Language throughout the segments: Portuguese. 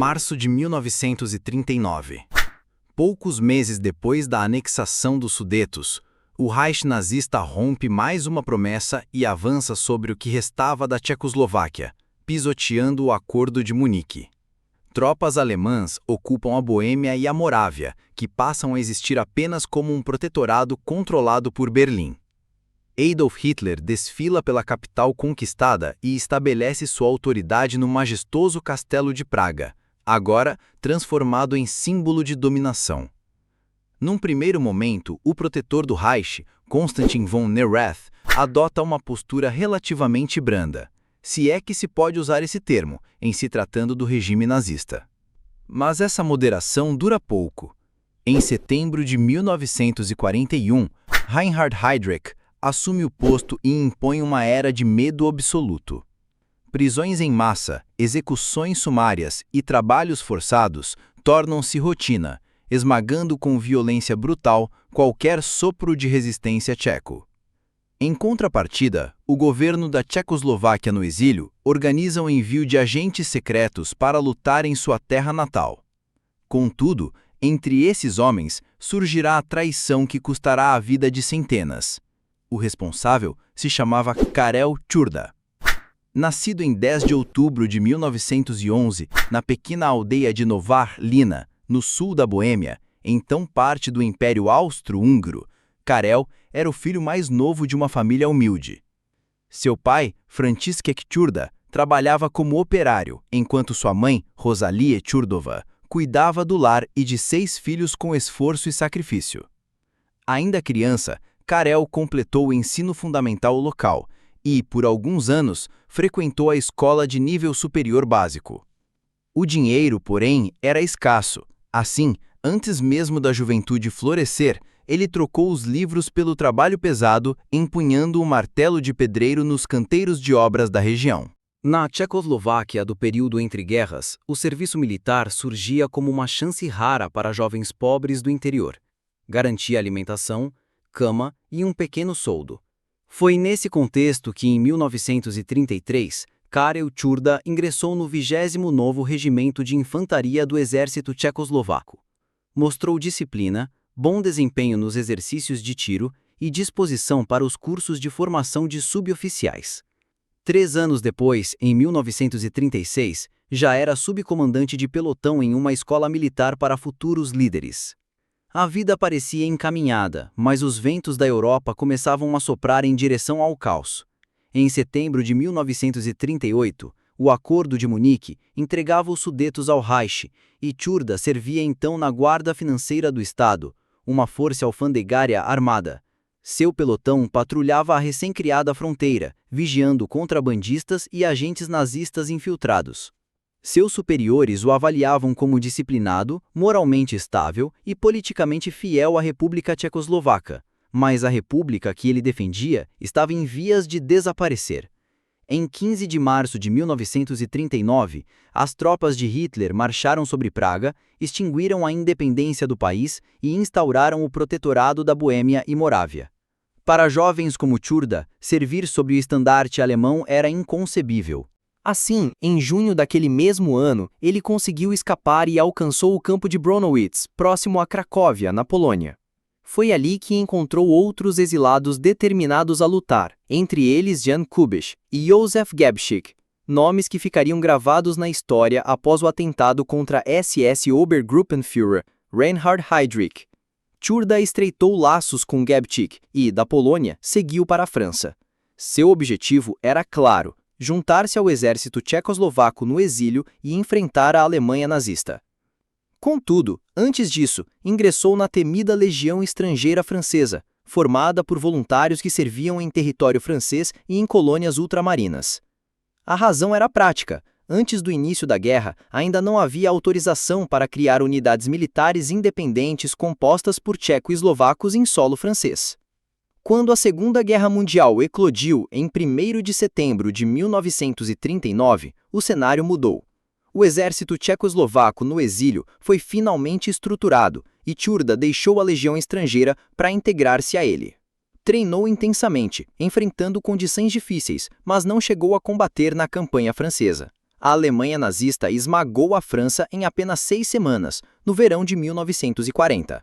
Março de 1939. Poucos meses depois da anexação dos Sudetos, o Reich nazista rompe mais uma promessa e avança sobre o que restava da Tchecoslováquia, pisoteando o Acordo de Munique. Tropas alemãs ocupam a Boêmia e a Morávia, que passam a existir apenas como um protetorado controlado por Berlim. Adolf Hitler desfila pela capital conquistada e estabelece sua autoridade no majestoso Castelo de Praga, agora transformado em símbolo de dominação. Num primeiro momento, o protetor do Reich, Konstantin von Neurath, adota uma postura relativamente branda, se é que se pode usar esse termo, em se tratando do regime nazista. Mas essa moderação dura pouco. Em setembro de 1941, Reinhard Heydrich assume o posto e impõe uma era de medo absoluto. Prisões em massa, execuções sumárias e trabalhos forçados tornam-se rotina, esmagando com violência brutal qualquer sopro de resistência tcheco. Em contrapartida, o governo da Tchecoslováquia no exílio organiza o envio de agentes secretos para lutar em sua terra natal. Contudo, entre esses homens surgirá a traição que custará a vida de centenas. O responsável se chamava Karel Čurda. Nascido em 10 de outubro de 1911, na pequena aldeia de Nová Lina, no sul da Boêmia, então parte do Império Austro-Húngaro, Karel era o filho mais novo de uma família humilde. Seu pai, František Čurda, trabalhava como operário, enquanto sua mãe, Rosalie Čurdová, cuidava do lar e de 6 filhos com esforço e sacrifício. Ainda criança, Karel completou o ensino fundamental local e, por alguns anos, frequentou a escola de nível superior básico. O dinheiro, porém, era escasso. Assim, antes mesmo da juventude florescer, ele trocou os livros pelo trabalho pesado, empunhando um martelo de pedreiro nos canteiros de obras da região. Na Tchecoslováquia do período entre guerras, o serviço militar surgia como uma chance rara para jovens pobres do interior. Garantia alimentação, cama e um pequeno soldo. Foi nesse contexto que, em 1933, Karel Čurda ingressou no 29º Regimento de Infantaria do Exército Tchecoslovaco. Mostrou disciplina, bom desempenho nos exercícios de tiro e disposição para os cursos de formação de suboficiais. 3 anos depois, em 1936, já era subcomandante de pelotão em uma escola militar para futuros líderes. A vida parecia encaminhada, mas os ventos da Europa começavam a soprar em direção ao caos. Em setembro de 1938, o Acordo de Munique entregava os Sudetos ao Reich e Čurda servia então na Guarda Financeira do Estado, uma força alfandegária armada. Seu pelotão patrulhava a recém-criada fronteira, vigiando contrabandistas e agentes nazistas infiltrados. Seus superiores o avaliavam como disciplinado, moralmente estável e politicamente fiel à República Tchecoslovaca, mas a república que ele defendia estava em vias de desaparecer. Em 15 de março de 1939, as tropas de Hitler marcharam sobre Praga, extinguiram a independência do país e instauraram o protetorado da Boêmia e Morávia. Para jovens como Čurda, servir sob o estandarte alemão era inconcebível. Assim, em junho daquele mesmo ano, ele conseguiu escapar e alcançou o campo de Bronowitz, próximo a Cracóvia, na Polônia. Foi ali que encontrou outros exilados determinados a lutar, entre eles Jan Kubiš e Józef Gebšik, nomes que ficariam gravados na história após o atentado contra SS Obergruppenführer Reinhard Heydrich. Čurda estreitou laços com Gebšik e, da Polônia, seguiu para a França. Seu objetivo era claro: juntar-se ao exército tchecoslovaco no exílio e enfrentar a Alemanha nazista. Contudo, antes disso, ingressou na temida Legião Estrangeira Francesa, formada por voluntários que serviam em território francês e em colônias ultramarinas. A razão era prática. Antes do início da guerra, ainda não havia autorização para criar unidades militares independentes compostas por tcheco-eslovacos em solo francês. Quando a Segunda Guerra Mundial eclodiu em 1º de setembro de 1939, o cenário mudou. O exército tchecoslovaco no exílio foi finalmente estruturado e Čurda deixou a Legião Estrangeira para integrar-se a ele. Treinou intensamente, enfrentando condições difíceis, mas não chegou a combater na campanha francesa. a Alemanha nazista esmagou a França em apenas 6 semanas, no verão de 1940.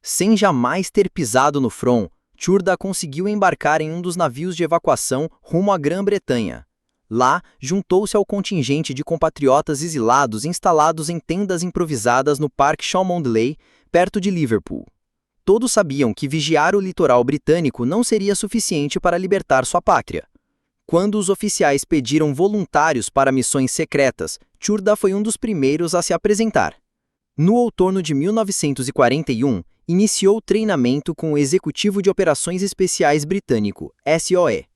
Sem jamais ter pisado no front, Tchurda conseguiu embarcar em um dos navios de evacuação rumo à Grã-Bretanha. Lá, juntou-se ao contingente de compatriotas exilados instalados em tendas improvisadas no Parque Cholmondeley, perto de Liverpool. Todos sabiam que vigiar o litoral britânico não seria suficiente para libertar sua pátria. Quando os oficiais pediram voluntários para missões secretas, Tchurda foi um dos primeiros a se apresentar. No outono de 1941, iniciou treinamento com o Executivo de Operações Especiais britânico, SOE.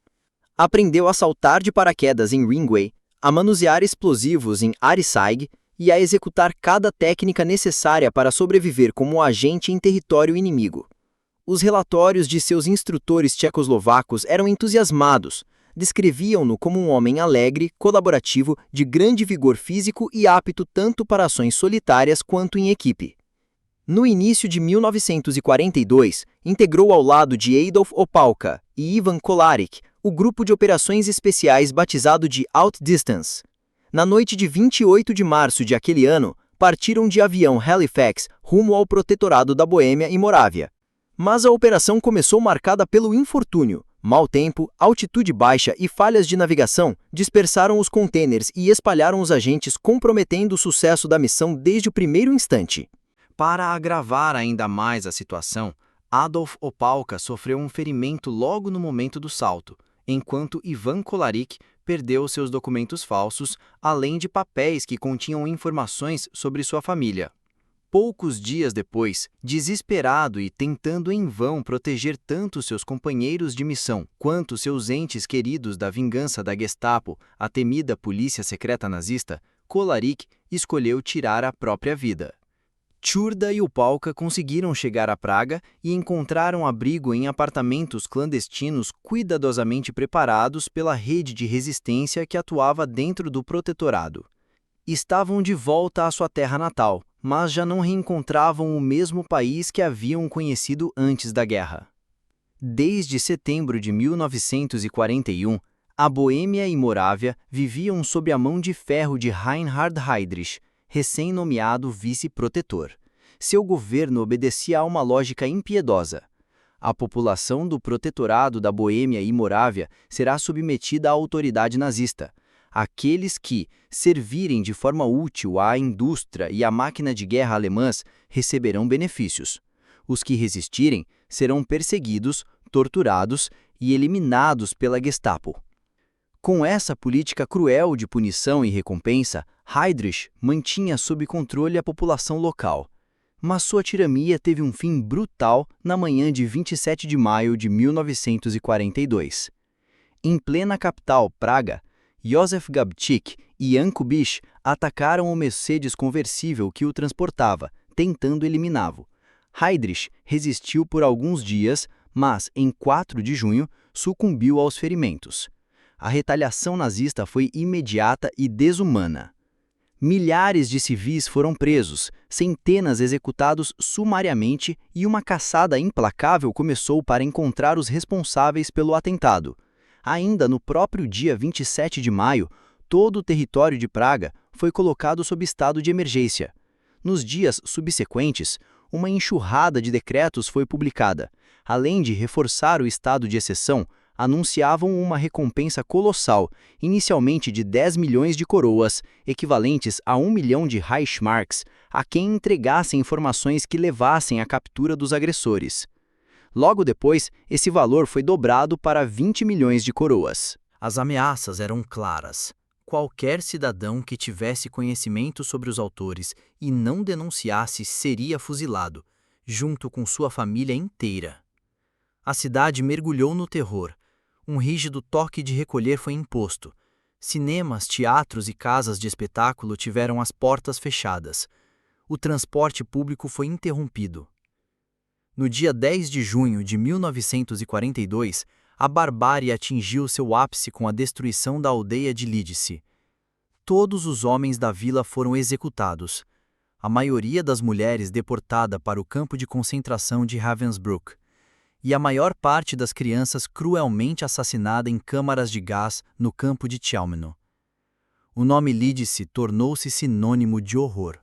Aprendeu a saltar de paraquedas em Ringway, a manusear explosivos em Arisaig e a executar cada técnica necessária para sobreviver como agente em território inimigo. Os relatórios de seus instrutores tchecoslovacos eram entusiasmados, descreviam-no como um homem alegre, colaborativo, de grande vigor físico e apto tanto para ações solitárias quanto em equipe. No início de 1942, integrou ao lado de Adolf Opałka e Ivan Kolarek o grupo de operações especiais batizado de Outdistance. Na noite de 28 de março de aquele ano, partiram de avião Halifax rumo ao protetorado da Boêmia e Morávia. Mas a operação começou marcada pelo infortúnio. Mau tempo, altitude baixa e falhas de navegação dispersaram os contêineres e espalharam os agentes, comprometendo o sucesso da missão desde o primeiro instante. Para agravar ainda mais a situação, Adolf Opałka sofreu um ferimento logo no momento do salto, enquanto Ivan Kolarek perdeu seus documentos falsos, além de papéis que continham informações sobre sua família. Poucos dias depois, desesperado e tentando em vão proteger tanto seus companheiros de missão quanto seus entes queridos da vingança da Gestapo, a temida polícia secreta nazista, Kolarek escolheu tirar a própria vida. Tchurda e Opałka conseguiram chegar a Praga e encontraram abrigo em apartamentos clandestinos cuidadosamente preparados pela rede de resistência que atuava dentro do protetorado. Estavam de volta à sua terra natal, mas já não reencontravam o mesmo país que haviam conhecido antes da guerra. Desde setembro de 1941, a Boêmia e Morávia viviam sob a mão de ferro de Reinhard Heydrich, recém-nomeado vice-protetor. Seu governo obedecia a uma lógica impiedosa. A população do protetorado da Boêmia e Morávia será submetida à autoridade nazista. Aqueles que servirem de forma útil à indústria e à máquina de guerra alemãs receberão benefícios. Os que resistirem serão perseguidos, torturados e eliminados pela Gestapo. Com essa política cruel de punição e recompensa, Heydrich mantinha sob controle a população local. Mas sua tirania teve um fim brutal na manhã de 27 de maio de 1942. Em plena capital, Praga, Józef Gabčík e Jan Kubiš atacaram o Mercedes conversível que o transportava, tentando eliminá-lo. Heydrich resistiu por alguns dias, mas, em 4 de junho, sucumbiu aos ferimentos. A retaliação nazista foi imediata e desumana. Milhares de civis foram presos, centenas executados sumariamente e uma caçada implacável começou para encontrar os responsáveis pelo atentado. Ainda no próprio dia 27 de maio, todo o território de Praga foi colocado sob estado de emergência. Nos dias subsequentes, uma enxurrada de decretos foi publicada. Além de reforçar o estado de exceção, anunciavam uma recompensa colossal, inicialmente de 10 milhões de coroas, equivalentes a 1 milhão de Reichsmarks, a quem entregasse informações que levassem à captura dos agressores. Logo depois, esse valor foi dobrado para 20 milhões de coroas. As ameaças eram claras. Qualquer cidadão que tivesse conhecimento sobre os autores e não denunciasse seria fuzilado, junto com sua família inteira. A cidade mergulhou no terror. Um rígido toque de recolher foi imposto. Cinemas, teatros e casas de espetáculo tiveram as portas fechadas. O transporte público foi interrompido. No dia 10 de junho de 1942, a barbárie atingiu seu ápice com a destruição da aldeia de Lidice. Todos os homens da vila foram executados. A maioria das mulheres deportada para o campo de concentração de Ravensbrück. E a maior parte das crianças cruelmente assassinada em câmaras de gás no campo de Chelmno. O nome Lídice tornou-se sinônimo de horror.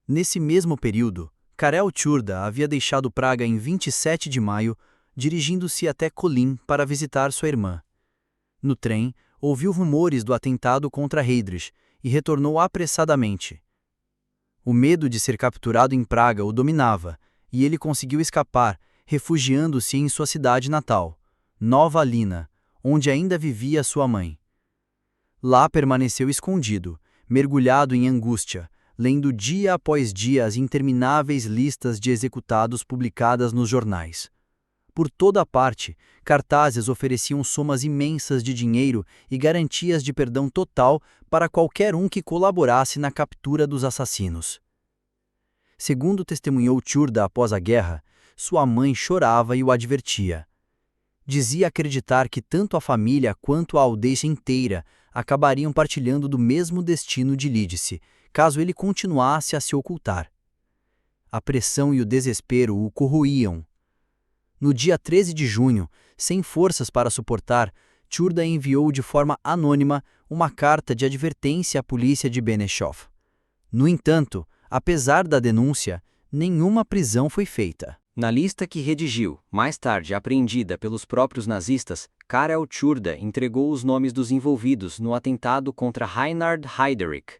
Nesse mesmo período, Karel Tchurda havia deixado Praga em 27 de maio, dirigindo-se até Kolín para visitar sua irmã. No trem, ouviu rumores do atentado contra Heydrich e retornou apressadamente. O medo de ser capturado em Praga o dominava, e ele conseguiu escapar, refugiando-se em sua cidade natal, Nova Lina, onde ainda vivia sua mãe. Lá permaneceu escondido, mergulhado em angústia, lendo dia após dia as intermináveis listas de executados publicadas nos jornais. Por toda a parte, cartazes ofereciam somas imensas de dinheiro e garantias de perdão total para qualquer um que colaborasse na captura dos assassinos. Segundo testemunhou Tchurda após a guerra, sua mãe chorava e o advertia. Dizia acreditar que tanto a família quanto a aldeia inteira acabariam partilhando do mesmo destino de Lídice, caso ele continuasse a se ocultar. A pressão e o desespero o corroíam. No dia 13 de junho, sem forças para suportar, Tchurda enviou de forma anônima uma carta de advertência à polícia de Benešov. No entanto, apesar da denúncia, nenhuma prisão foi feita. Na lista que redigiu, mais tarde apreendida pelos próprios nazistas, Karel Tchurda entregou os nomes dos envolvidos no atentado contra Reinhard Heydrich.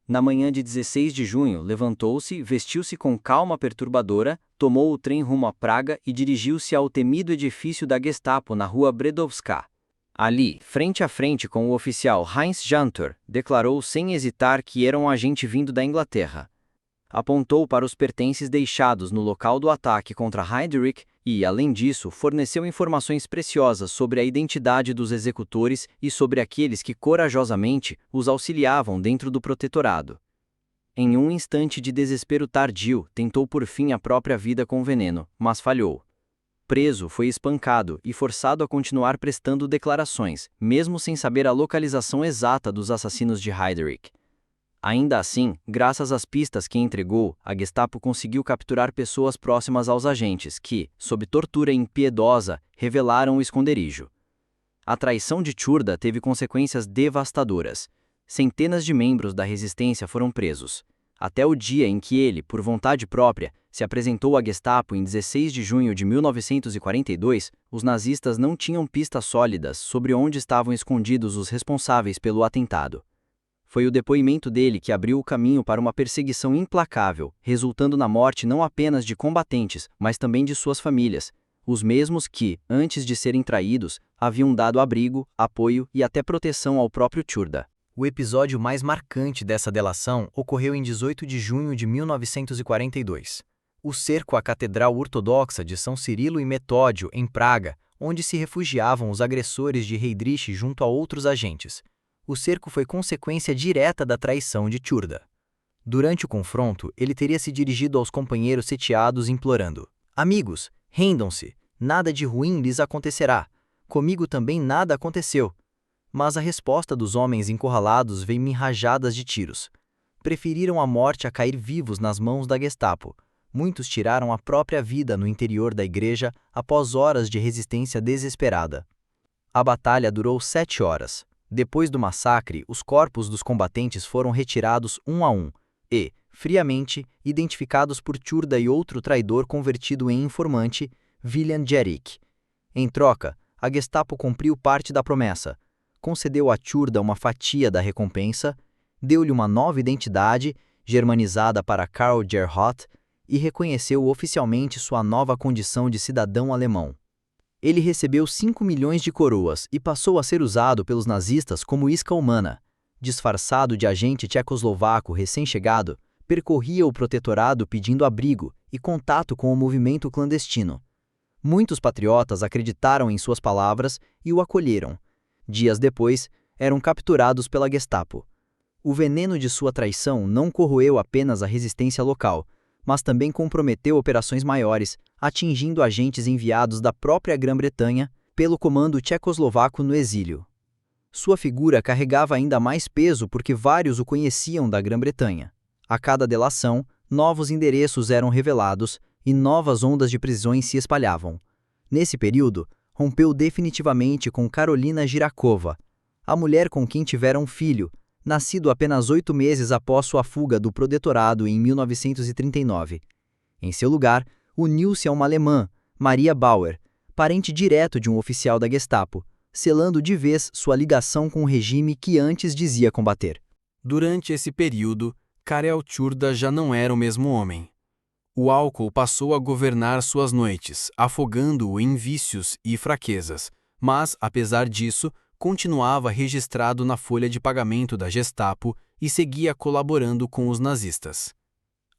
Na manhã de 16 de junho, levantou-se, vestiu-se com calma perturbadora, tomou o trem rumo a Praga e dirigiu-se ao temido edifício da Gestapo na rua Bredowska. Ali, frente a frente com o oficial Heinz Jantor, declarou sem hesitar que era um agente vindo da Inglaterra. Apontou para os pertences deixados no local do ataque contra Heydrich e, além disso, forneceu informações preciosas sobre a identidade dos executores e sobre aqueles que corajosamente os auxiliavam dentro do protetorado. Em um instante de desespero tardio, tentou por fim a própria vida com veneno, mas falhou. Preso, foi espancado e forçado a continuar prestando declarações, mesmo sem saber a localização exata dos assassinos de Heydrich. Ainda assim, graças às pistas que entregou, a Gestapo conseguiu capturar pessoas próximas aos agentes que, sob tortura impiedosa, revelaram o esconderijo. A traição de Tchurda teve consequências devastadoras. Centenas de membros da resistência foram presos. Até o dia em que ele, por vontade própria, se apresentou à Gestapo em 16 de junho de 1942, os nazistas não tinham pistas sólidas sobre onde estavam escondidos os responsáveis pelo atentado. Foi o depoimento dele que abriu o caminho para uma perseguição implacável, resultando na morte não apenas de combatentes, mas também de suas famílias, os mesmos que, antes de serem traídos, haviam dado abrigo, apoio e até proteção ao próprio Tchurda. O episódio mais marcante dessa delação ocorreu em 18 de junho de 1942. O cerco à Catedral Ortodoxa de São Cirilo e Metódio, em Praga, onde se refugiavam os agressores de Heydrich junto a outros agentes. O cerco foi consequência direta da traição de Tchurda. Durante o confronto, ele teria se dirigido aos companheiros sitiados implorando: "Amigos, rendam-se, nada de ruim lhes acontecerá. Comigo também nada aconteceu." Mas a resposta dos homens encurralados veio em rajadas de tiros. Preferiram a morte a cair vivos nas mãos da Gestapo. Muitos tiraram a própria vida no interior da igreja após horas de resistência desesperada. A batalha durou 7 horas. Depois do massacre, os corpos dos combatentes foram retirados um a um e, friamente, identificados por Tchurda e outro traidor convertido em informante, William Jerick. Em troca, a Gestapo cumpriu parte da promessa, concedeu a Tchurda uma fatia da recompensa, deu-lhe uma nova identidade, germanizada para Karl Gerhardt, e reconheceu oficialmente sua nova condição de cidadão alemão. Ele recebeu 5 milhões de coroas e passou a ser usado pelos nazistas como isca humana. Disfarçado de agente tchecoslovaco recém-chegado, percorria o protetorado pedindo abrigo e contato com o movimento clandestino. Muitos patriotas acreditaram em suas palavras e o acolheram. Dias depois, eram capturados pela Gestapo. O veneno de sua traição não corroeu apenas a resistência local, mas também comprometeu operações maiores, atingindo agentes enviados da própria Grã-Bretanha pelo comando tchecoslovaco no exílio. Sua figura carregava ainda mais peso porque vários o conheciam da Grã-Bretanha. A cada delação, novos endereços eram revelados e novas ondas de prisões se espalhavam. Nesse período, rompeu definitivamente com Karolina Girakova, a mulher com quem tivera um filho, nascido apenas 8 meses após sua fuga do protetorado em 1939. Em seu lugar, uniu-se a uma alemã, Maria Bauer, parente direto de um oficial da Gestapo, selando de vez sua ligação com o regime que antes dizia combater. Durante esse período, Karel Tchurda já não era o mesmo homem. O álcool passou a governar suas noites, afogando-o em vícios e fraquezas, mas, apesar disso, continuava registrado na folha de pagamento da Gestapo e seguia colaborando com os nazistas.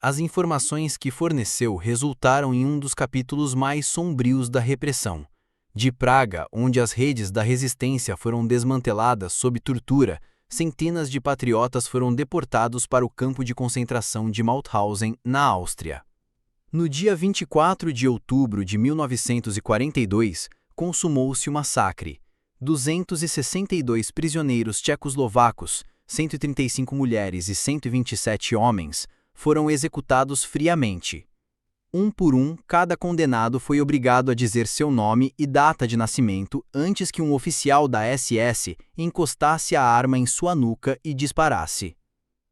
As informações que forneceu resultaram em um dos capítulos mais sombrios da repressão. De Praga, onde as redes da resistência foram desmanteladas sob tortura, centenas de patriotas foram deportados para o campo de concentração de Mauthausen, na Áustria. No dia 24 de outubro de 1942, consumou-se o massacre. 262 prisioneiros tchecoslovacos, 135 mulheres e 127 homens, foram executados friamente. Um por um, cada condenado foi obrigado a dizer seu nome e data de nascimento antes que um oficial da SS encostasse a arma em sua nuca e disparasse.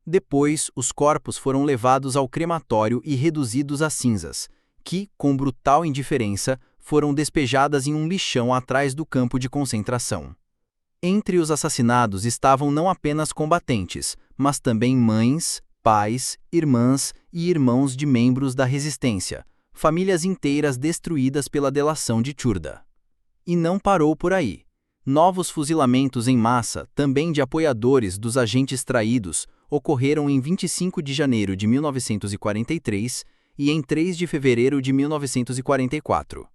Depois, os corpos foram levados ao crematório e reduzidos a cinzas, que, com brutal indiferença, foram despejadas em um lixão atrás do campo de concentração. Entre os assassinados estavam não apenas combatentes, mas também mães, pais, irmãs e irmãos de membros da resistência, famílias inteiras destruídas pela delação de Tchurda. E não parou por aí. Novos fuzilamentos em massa, também de apoiadores dos agentes traídos, ocorreram em 25 de janeiro de 1943 e em 3 de fevereiro de 1944.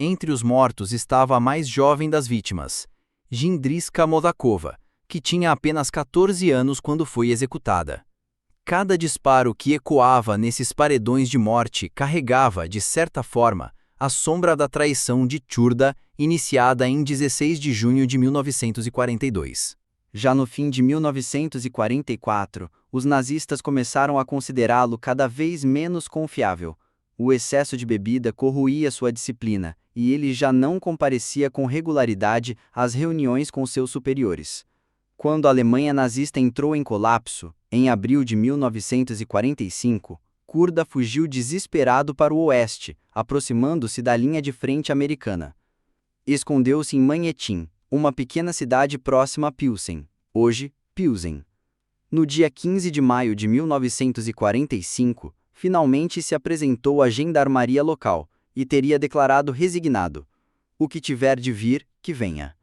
Entre os mortos estava a mais jovem das vítimas, Jindriska Modakova, que tinha apenas 14 anos quando foi executada. Cada disparo que ecoava nesses paredões de morte carregava, de certa forma, a sombra da traição de Tchurda, iniciada em 16 de junho de 1942. Já no fim de 1944, os nazistas começaram a considerá-lo cada vez menos confiável. O excesso de bebida corroía sua disciplina, e ele já não comparecia com regularidade às reuniões com seus superiores. Quando a Alemanha nazista entrou em colapso, em abril de 1945, Tchurda fugiu desesperado para o oeste, aproximando-se da linha de frente americana. Escondeu-se em Magnetin, uma pequena cidade próxima a Pilsen, hoje Pilsen. No dia 15 de maio de 1945, finalmente se apresentou à gendarmeria local e teria declarado resignado: "O que tiver de vir, que venha."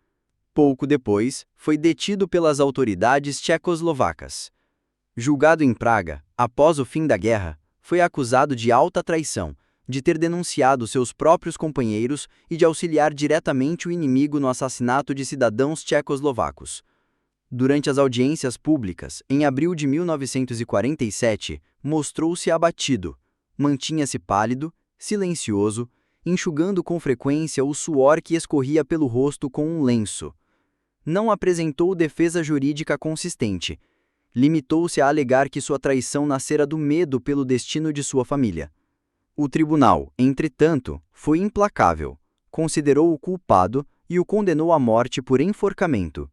Pouco depois, foi detido pelas autoridades tchecoslovacas. Julgado em Praga, após o fim da guerra, foi acusado de alta traição, de ter denunciado seus próprios companheiros e de auxiliar diretamente o inimigo no assassinato de cidadãos tchecoslovacos. Durante as audiências públicas, em abril de 1947, mostrou-se abatido. Mantinha-se pálido, silencioso, enxugando com frequência o suor que escorria pelo rosto com um lenço. Não apresentou defesa jurídica consistente. Limitou-se a alegar que sua traição nascera do medo pelo destino de sua família. O tribunal, entretanto, foi implacável, considerou-o culpado e o condenou à morte por enforcamento.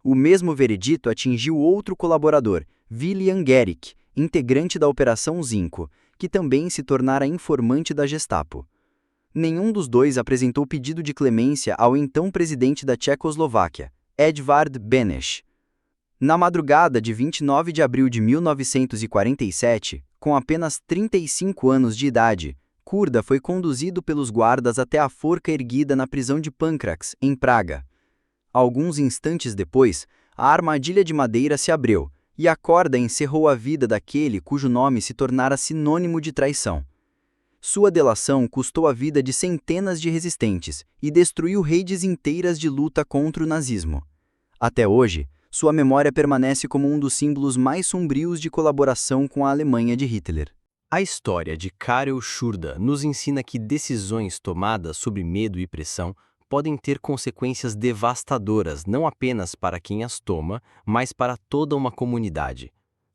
O mesmo veredito atingiu outro colaborador, William Gehrig, integrante da Operação Zinco, que também se tornara informante da Gestapo. Nenhum dos dois apresentou pedido de clemência ao então presidente da Tchecoslováquia, Edvard Beneš. Na madrugada de 29 de abril de 1947, com apenas 35 anos de idade, Tchurda foi conduzido pelos guardas até a forca erguida na prisão de Pancrac, em Praga. Alguns instantes depois, a armadilha de madeira se abriu, e a corda encerrou a vida daquele cujo nome se tornara sinônimo de traição. Sua delação custou a vida de centenas de resistentes e destruiu redes inteiras de luta contra o nazismo. Até hoje, sua memória permanece como um dos símbolos mais sombrios de colaboração com a Alemanha de Hitler. A história de Karel Tchurda nos ensina que decisões tomadas sob medo e pressão podem ter consequências devastadoras não apenas para quem as toma, mas para toda uma comunidade.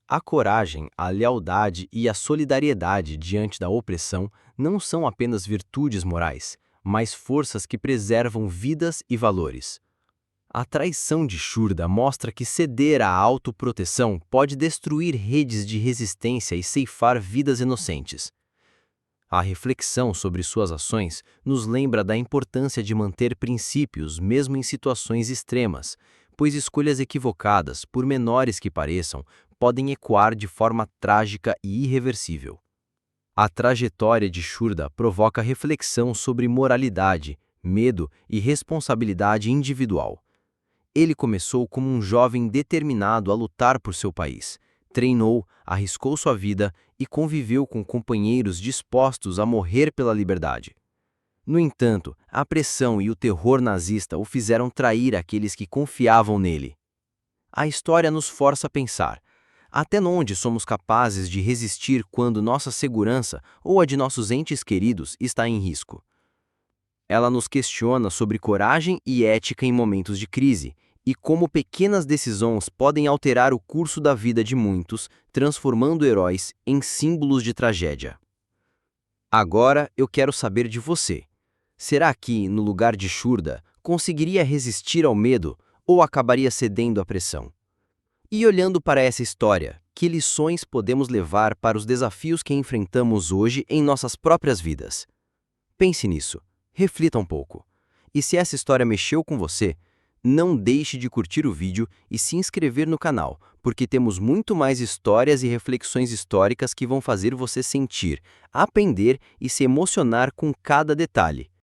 A coragem, a lealdade e a solidariedade diante da opressão não são apenas virtudes morais, mas forças que preservam vidas e valores. A traição de Shurda mostra que ceder à autoproteção pode destruir redes de resistência e ceifar vidas inocentes. A reflexão sobre suas ações nos lembra da importância de manter princípios mesmo em situações extremas, pois escolhas equivocadas, por menores que pareçam, podem ecoar de forma trágica e irreversível. A trajetória de Shurda provoca reflexão sobre moralidade, medo e responsabilidade individual. Ele começou como um jovem determinado a lutar por seu país, treinou, arriscou sua vida e conviveu com companheiros dispostos a morrer pela liberdade. No entanto, a pressão e o terror nazista o fizeram trair aqueles que confiavam nele. A história nos força a pensar: até onde somos capazes de resistir quando nossa segurança ou a de nossos entes queridos está em risco? Ela nos questiona sobre coragem e ética em momentos de crise, e como pequenas decisões podem alterar o curso da vida de muitos, transformando heróis em símbolos de tragédia. Agora eu quero saber de você. Será que, no lugar de Shurda, conseguiria resistir ao medo ou acabaria cedendo à pressão? E olhando para essa história, que lições podemos levar para os desafios que enfrentamos hoje em nossas próprias vidas? Pense nisso. Reflita um pouco. E se essa história mexeu com você, não deixe de curtir o vídeo e se inscrever no canal, porque temos muito mais histórias e reflexões históricas que vão fazer você sentir, aprender e se emocionar com cada detalhe.